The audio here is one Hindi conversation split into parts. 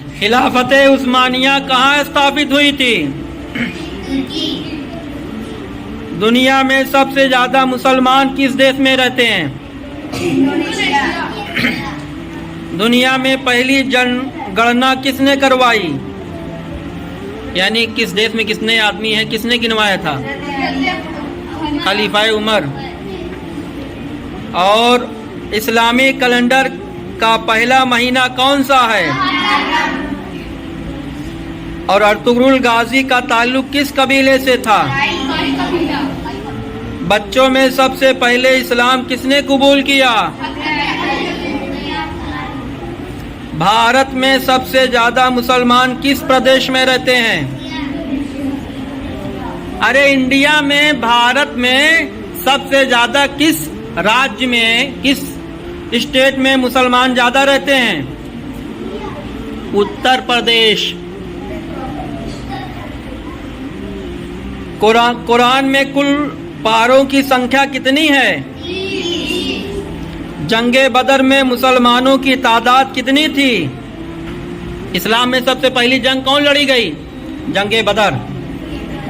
खिलाफत उस्मानिया कहाँ स्थापित हुई थी? दुनिया में सबसे ज्यादा मुसलमान किस देश में रहते हैं? दुनिया में पहली जनगणना किसने करवाई? यानी किस देश में कितने आदमी हैं, किसने गिनवाया था? खलीफा उमर। और इस्लामी कैलेंडर का पहला महीना कौन सा है? और अर्तुगरुल गाजी का ताल्लुक किस कबीले से था? बच्चों में सबसे पहले इस्लाम किसने कबूल किया? भारत में सबसे ज्यादा मुसलमान किस प्रदेश में रहते हैं? अरे इंडिया में, भारत में सबसे ज्यादा किस राज्य में, किस स्टेट में मुसलमान ज्यादा रहते हैं? उत्तर प्रदेश। कुरान में कुल पारों की संख्या कितनी है? जंगे बदर में मुसलमानों की तादाद कितनी थी? इस्लाम में सबसे पहली जंग कौन लड़ी गई? जंगे बदर।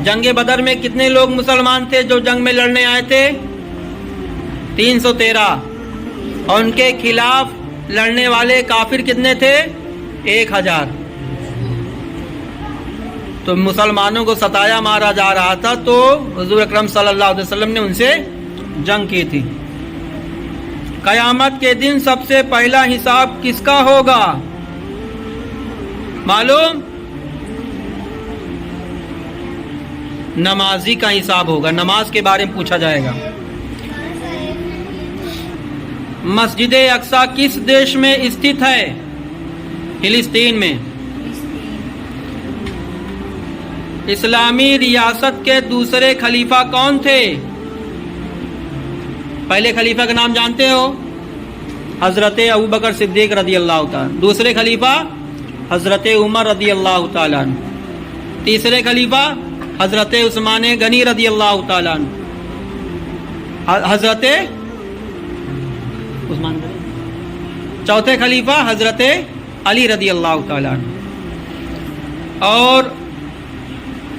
जंगे बदर में कितने लोग मुसलमान थे जो जंग में लड़ने आए थे? 313। और उनके खिलाफ लड़ने वाले काफिर कितने थे? 1000। तो मुसलमानों को सताया मारा जा रहा था, तो हुजूर अकरम सल्लल्लाहु अलैहि वसल्लम ने उनसे जंग की थी। कयामत के दिन सबसे पहला हिसाब किसका होगा मालूम? नमाजी का हिसाब होगा। नमाज के बारे में पूछा जाएगा। मस्जिद अक्सा किस देश में स्थित है? फिलिस्तीन में। इस्लामी रियासत के दूसरे खलीफा कौन थे? पहले खलीफा का नाम जानते हो? हजरत अबू बकर सिद्दीक रदी अल्लाह ताला। दूसरे खलीफा हजरत उमर रदी अल्लाह ताला। तीसरे खलीफा हजरत उस्मान गनी रदी अल्लाह ताला। हजरत उस्मान गनी। चौथे खलीफा हजरत अली रदी अल्लाह ताला। और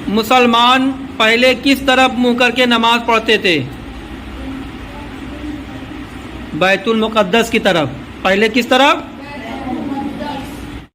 मुसलमान पहले किस तरफ मुंह करके नमाज पढ़ते थे? बैतुल मुक़द्दस की तरफ। पहले किस तरफ?